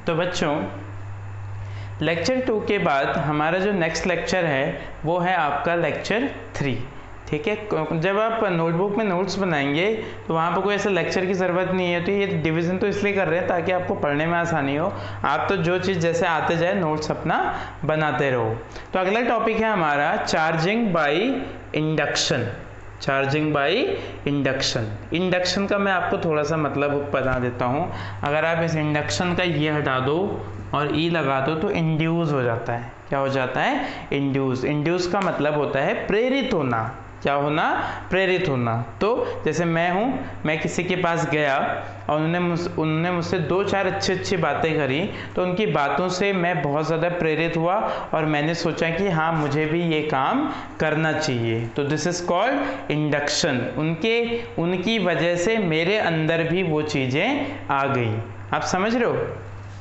तो बच्चों लेक्चर 2 के बाद हमारा जो नेक्स्ट लेक्चर है वो है आपका लेक्चर 3। ठीक है, जब आप नोटबुक में नोट्स बनाएंगे तो वहाँ पर कोई ऐसा लेक्चर की ज़रूरत नहीं है। तो ये डिवीज़न तो इसलिए कर रहे हैं ताकि आपको पढ़ने में आसानी हो। आप तो जो चीज़ जैसे आते जाए नोट्स अपना बनाते रहो। तो अगला टॉपिक है हमारा charging by induction. Charging by induction. Induction का मैं आपको थोड़ा सा मतलब बता देता हूँ। अगर आप इस इंडक्शन का ये हटा दो और ई लगा दो तो इंड्यूस हो जाता है। क्या हो जाता है? इंड्यूस। इंड्यूस का मतलब होता है प्रेरित होना। क्या होना? प्रेरित होना। तो जैसे मैं हूँ, मैं किसी के पास गया और उन्होंने मुझसे 2-4 अच्छी बातें करी, तो उनकी बातों से मैं बहुत ज़्यादा प्रेरित हुआ और मैंने सोचा कि हाँ मुझे भी ये काम करना चाहिए। तो दिस इज़ कॉल्ड इंडक्शन। उनकी वजह से मेरे अंदर भी वो चीज़ें आ गई। आप समझ रहे हो?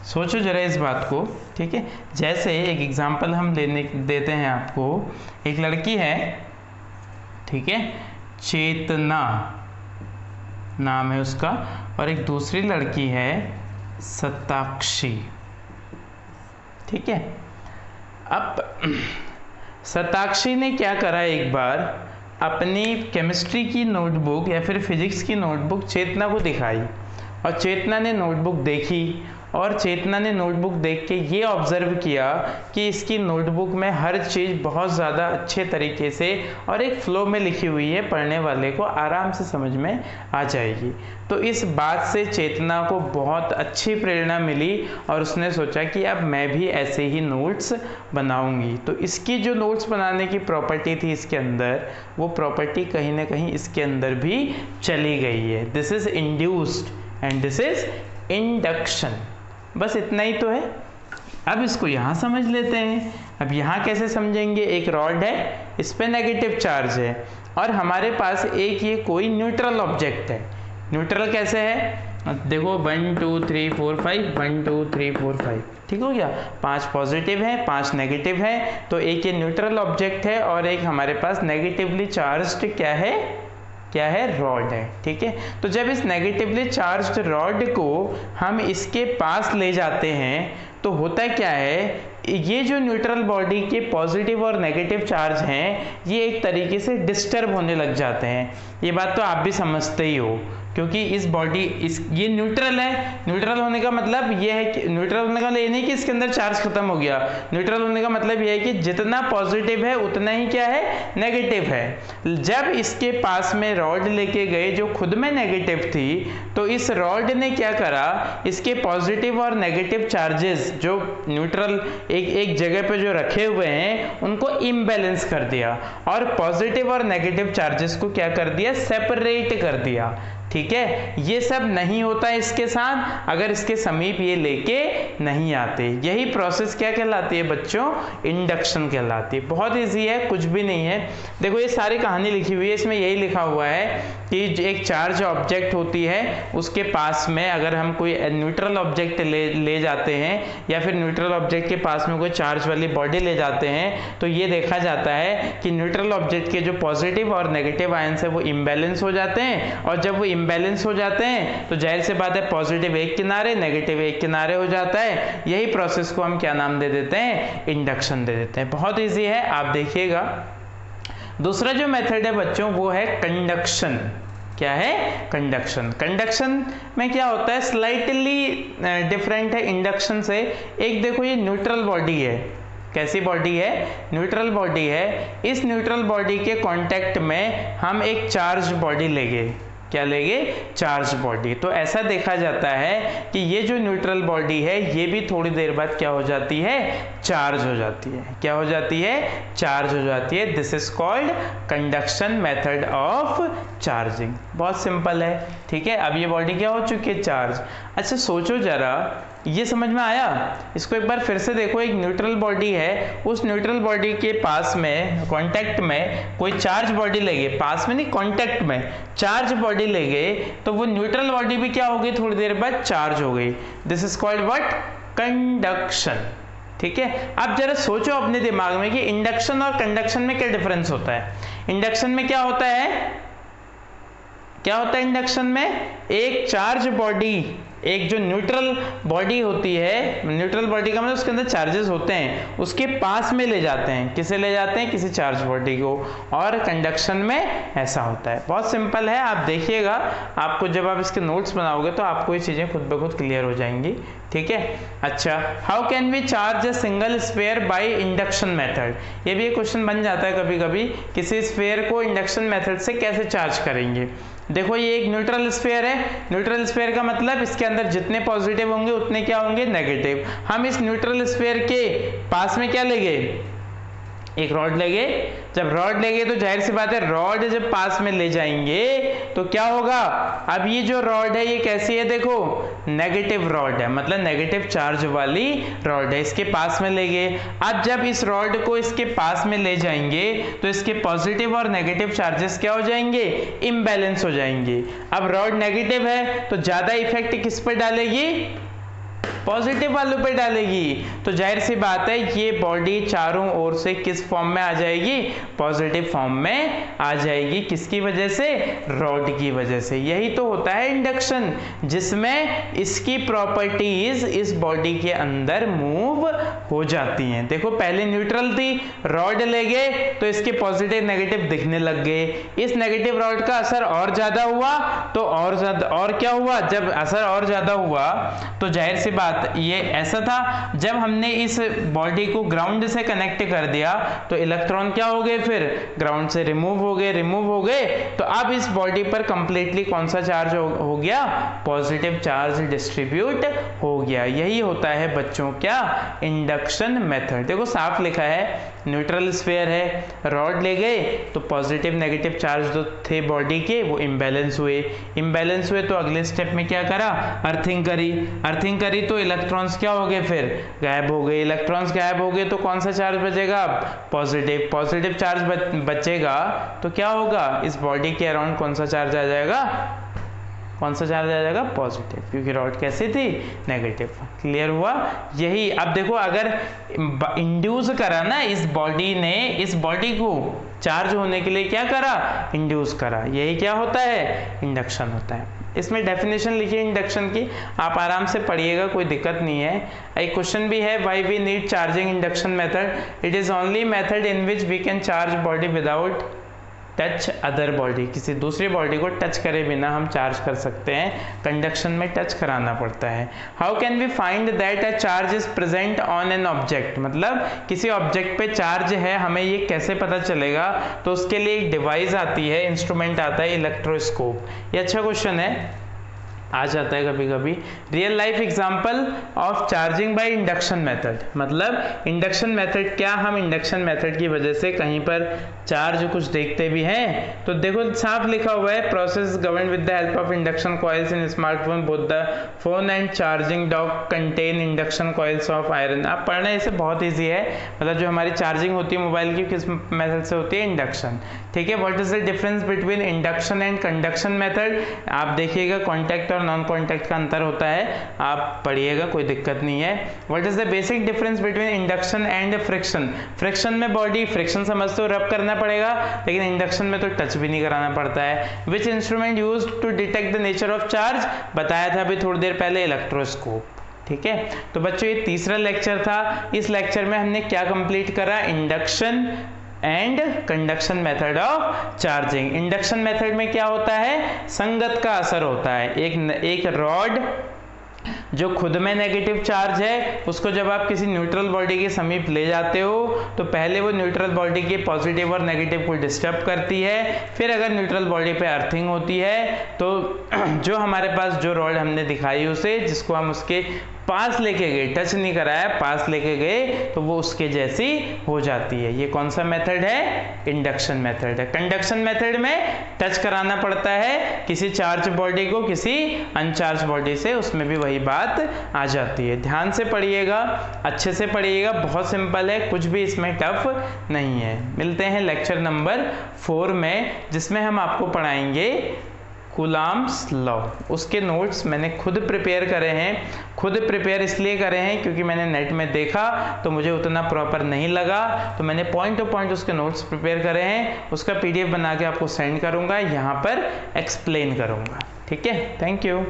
सोचो जरा इस बात को। ठीक है, जैसे एक एग्जाम्पल हम देते हैं आपको। एक लड़की है, ठीक है, चेतना नाम है उसका, और एक दूसरी लड़की है सताक्षी। ठीक है, अब सताक्षी ने क्या करा, एक बार अपनी केमिस्ट्री की नोटबुक या फिर फिजिक्स की नोटबुक चेतना को दिखाई और चेतना ने नोटबुक देखी और चेतना ने नोटबुक देख के ये ऑब्जर्व किया कि इसकी नोटबुक में हर चीज़ बहुत ज़्यादा अच्छे तरीके से और एक फ्लो में लिखी हुई है, पढ़ने वाले को आराम से समझ में आ जाएगी। तो इस बात से चेतना को बहुत अच्छी प्रेरणा मिली और उसने सोचा कि अब मैं भी ऐसे ही नोट्स बनाऊंगी। तो इसकी जो नोट्स बनाने की प्रॉपर्टी थी इसके अंदर, वो प्रॉपर्टी कहीं ना कहीं इसके अंदर भी चली गई है। This is induced and this is induction. बस इतना ही तो है। अब इसको यहाँ समझ लेते हैं। अब यहाँ कैसे समझेंगे? एक रॉड है, इस पे नेगेटिव चार्ज है और हमारे पास एक ये कोई न्यूट्रल ऑब्जेक्ट है। न्यूट्रल कैसे है? देखो 1 2 3 4 5, 1 2 3 4 5, ठीक हो गया। 5 पॉजिटिव है, 5 नेगेटिव है। तो एक ये न्यूट्रल ऑब्जेक्ट है और एक हमारे पास नेगेटिवली चार्ज्ड क्या है? रॉड है। ठीक है, तो जब इस नेगेटिवली चार्ज्ड रॉड को हम इसके पास ले जाते हैं तो होता क्या है, ये जो न्यूट्रल बॉडी के पॉजिटिव और नेगेटिव चार्ज हैं ये एक तरीके से डिस्टर्ब होने लग जाते हैं। ये बात तो आप भी समझते ही हो, क्योंकि ये न्यूट्रल है। न्यूट्रल होने का मतलब ये है कि न्यूट्रल होने का ये नहीं कि इसके अंदर चार्ज खत्म हो गया। न्यूट्रल होने का मतलब ये है कि जितना पॉजिटिव है उतना ही क्या है? नेगेटिव है। जब इसके पास में रॉड लेके गए जो खुद में नेगेटिव थी, तो इस रॉड ने क्या करा, इसके पॉजिटिव और नेगेटिव चार्जेस जो न्यूट्रल एक जगह पे जो रखे हुए हैं उनको इम्बैलेंस कर दिया और पॉजिटिव और नेगेटिव चार्जेस को क्या कर दिया? सेपरेट कर दिया। ठीक है, ये सब नहीं होता इसके साथ अगर इसके समीप ये लेके नहीं आते। यही प्रोसेस क्या कहलाती है बच्चों? इंडक्शन कहलाती है। बहुत इजी है, कुछ भी नहीं है। देखो ये सारी कहानी लिखी हुई है, इसमें यही लिखा हुआ है कि एक चार्ज ऑब्जेक्ट होती है, उसके पास में अगर हम कोई न्यूट्रल ऑब्जेक्ट ले जाते हैं या फिर न्यूट्रल ऑब्जेक्ट के पास में कोई चार्ज वाली बॉडी ले जाते हैं, तो ये देखा जाता है कि न्यूट्रल ऑब्जेक्ट के जो पॉजिटिव और नेगेटिव आयंस है वो इम्बैलेंस हो जाते हैं और जब वो इम्बैलेंस हो जाते हैं तो जाहिर सी बात है पॉजिटिव एक किनारे, नेगेटिव एक किनारे हो जाता है। यही प्रोसेस को हम क्या नाम दे देते हैं? इंडक्शन दे देते हैं। बहुत इजी है, आप देखिएगा। दूसरा जो मेथड है बच्चों वो है कंडक्शन। क्या है? कंडक्शन। कंडक्शन में क्या होता है? स्लाइटली डिफरेंट है इंडक्शन से। एक देखो ये न्यूट्रल बॉडी है। कैसी बॉडी है? न्यूट्रल बॉडी है। इस न्यूट्रल बॉडी के कांटेक्ट में हम एक चार्ज बॉडी लेंगे। क्या लेंगे? Charge body. तो ऐसा देखा जाता है कि ये जो न्यूट्रल बॉडी है ये भी थोड़ी देर बाद क्या हो जाती है? चार्ज हो जाती है। क्या हो जाती है? चार्ज हो जाती है। This is called conduction method of charging. बहुत सिंपल है। ठीक है, अब ये बॉडी क्या हो चुकी है? चार्ज। अच्छा सोचो जरा, ये समझ में आया? इसको एक बार फिर से देखो। एक न्यूट्रल बॉडी है, उस न्यूट्रल बॉडी के पास में कांटेक्ट में कोई चार्ज बॉडी ले गए, पास में नहीं कांटेक्ट में चार्ज बॉडी ले गए, तो वो न्यूट्रल बॉडी भी क्या हो गई? थोड़ी देर बाद चार्ज हो गई। This is called what? Conduction. ठीक है, अब जरा सोचो अपने दिमाग में कि इंडक्शन और कंडक्शन में क्या डिफरेंस होता है। इंडक्शन में क्या होता है? इंडक्शन में एक चार्ज बॉडी एक जो न्यूट्रल बॉडी होती है, न्यूट्रल बॉडी का मतलब उसके अंदर चार्जेस होते हैं, उसके पास में ले जाते हैं। किसे ले जाते हैं? किसी चार्ज बॉडी को। और कंडक्शन में ऐसा होता है। बहुत सिंपल है, आप देखिएगा, आपको जब आप इसके नोट्स बनाओगे तो आपको ये चीज़ें खुद ब खुद क्लियर हो जाएंगी। ठीक है। अच्छा, how can we charge a single sphere by induction method? ये भी एक क्वेश्चन बन जाता है कभी कभी, किसी स्फीयर को इंडक्शन मेथड से कैसे चार्ज करेंगे। देखो ये एक न्यूट्रल स्फीयर है। न्यूट्रल स्फीयर का मतलब इसके अंदर जितने पॉजिटिव होंगे उतने क्या होंगे? नेगेटिव। हम इस न्यूट्रल स्फीयर के पास में क्या लेंगे? एक रॉड लेंगे। जब रॉड लेंगे तो जाहिर सी बात है, रॉड जब पास में ले जाएंगे तो क्या होगा? अब ये जो रॉड है ये कैसी है? देखो नेगेटिव रॉड है, मतलब नेगेटिव चार्ज वाली रॉड है। इसके पास में लेंगे। अब जब इस रॉड को इसके पास में ले जाएंगे तो इसके पॉजिटिव और नेगेटिव चार्जेस क्या हो जाएंगे? इम्बैलेंस हो जाएंगे। अब रॉड नेगेटिव है तो ज्यादा इफेक्ट किस पर डालेगी? पॉजिटिव वालों पे डालेगी। तो जाहिर सी बात है ये बॉडी चारों ओर से किस फॉर्म में आ जाएगी? पॉजिटिव फॉर्म में आ जाएगी। किसकी वजह से? रॉड की वजह से। यही तो होता है इंडक्शन, जिसमें इसकी प्रॉपर्टीज इस बॉडी के अंदर मूव हो जाती हैं। देखो पहले न्यूट्रल थी, रॉड ले गए तो इसके पॉजिटिव नेगेटिव दिखने लग गए। इस नेगेटिव रॉड का असर और ज्यादा हुआ तो और ज्यादा, और क्या हुआ? जब असर और ज्यादा हुआ तो जाहिर सी बात ये ऐसा था, जब हमने इस बॉडी को ग्राउंड से कनेक्ट कर दिया तो इलेक्ट्रॉन क्या हो गए? फिर ग्राउंड से रिमूव हो गए। तो अब इस बॉडी पर कंप्लीटली कौन सा चार्ज हो गया? पॉजिटिव चार्ज डिस्ट्रीब्यूट हो गया। यही होता है बच्चों क्या? Induction method. देखो साफ लिखा है, न्यूट्रल स्फीयर है, रॉड ले गए तो पॉजिटिव नेगेटिव चार्ज जो थे बॉडी के वो इम्बैलेंस हुए तो अगले स्टेप में क्या करा? अर्थिंग करी तो इलेक्ट्रॉन्स क्या हो गए? फिर गायब हो गए। इलेक्ट्रॉन्स गायब हो गए तो कौन सा चार्ज बचेगा? पॉजिटिव चार्ज बचेगा तो क्या होगा? इस बॉडी के अराउंड कौन सा चार्ज आ जाएगा? पॉजिटिव, क्योंकि रॉड कैसी थी? नेगेटिव। क्लियर हुआ? यही अब देखो, अगर इंड्यूस करा ना, इस बॉडी ने इस बॉडी को चार्ज होने के लिए क्या करा? इंड्यूस करा। यही क्या होता है? इंडक्शन होता है। इसमें डेफिनेशन लिखिए इंडक्शन की, आप आराम से पढ़िएगा, कोई दिक्कत नहीं है। एक क्वेश्चन भी है, why we need charging induction method? It is only method in which we can charge body without touch other body. किसी दूसरी बॉडी को टच करे बिना हम चार्ज कर सकते हैं। कंडक्शन में टच कराना पड़ता है। How can we find that a charge is present on an object? मतलब किसी ऑब्जेक्ट पे चार्ज है, हमें ये कैसे पता चलेगा? तो उसके लिए एक डिवाइस आती है, इंस्ट्रूमेंट आता है, इलेक्ट्रोस्कोप। ये अच्छा क्वेश्चन है, आ जाता है कभी कभी। Real life example of charging by induction method, मतलब इंडक्शन मेथड क्या, हम इंडक्शन मेथड की वजह से कहीं पर चार्ज कुछ देखते भी हैं। तो देखो साफ लिखा हुआ है, process govern with the help of induction coils in smartphone, both the phone and charging dock contain induction coils of iron. आप पढ़ना, इसे बहुत ईजी है, मतलब जो हमारी चार्जिंग होती है मोबाइल की किस मेथड से होती है? इंडक्शन। ठीक है। What is the difference between induction and conduction method? आप देखिएगा कॉन्टैक्ट और नॉन कॉन्टैक्ट का अंतर होता है, आप पढ़िएगा, कोई दिक्कत नहीं है। What is the basic difference between induction and friction? Friction में बॉडी, फ्रिक्शन समझते हो, रब करना पड़ेगा, लेकिन इंडक्शन में तो टच भी नहीं कराना पड़ता है। Which instrument used to detect the nature of charge? बताया था अभी थोड़ी देर पहले, इलेक्ट्रोस्कोप। ठीक है। तो बच्चों ये तीसरा लेक्चर था। इस लेक्चर में हमने क्या कंप्लीट करा? Induction and conduction method of charging. Induction method में क्या होता है? संगत का असर होता है। एक रॉड जो खुद में नेगेटिव चार्ज है, उसको जब आप किसी न्यूट्रल बॉडी के समीप ले जाते हो तो पहले वो न्यूट्रल बॉडी के पॉजिटिव और नेगेटिव को डिस्टर्ब करती है। फिर अगर न्यूट्रल बॉडी पे अर्थिंग होती है तो जो हमारे पास जो रॉड हमने दिखाई उसे, जिसको हम उसके पास लेके गए, टच नहीं कराया, पास लेके गए, तो वो उसके जैसी हो जाती है। ये कौन सा मेथड है? इंडक्शन मेथड है। कंडक्शन मेथड में टच कराना पड़ता है किसी चार्ज बॉडी को किसी अनचार्ज बॉडी से, उसमें भी वही बात आ जाती है। ध्यान से पढ़िएगा, अच्छे से पढ़िएगा, बहुत सिंपल है, कुछ भी इसमें टफ नहीं है। मिलते हैं लेक्चर नंबर 4 में, जिसमें हम आपको पढ़ाएंगे कूलॉम्स लॉ। उसके नोट्स मैंने खुद प्रिपेयर करे हैं। खुद प्रिपेयर इसलिए करे हैं क्योंकि मैंने नेट में देखा तो मुझे उतना प्रॉपर नहीं लगा, तो मैंने पॉइंट टू पॉइंट उसके नोट्स प्रिपेयर करे हैं। उसका PDF बना के आपको सेंड करूंगा, यहाँ पर एक्सप्लेन करूंगा। ठीक है, थैंक यू।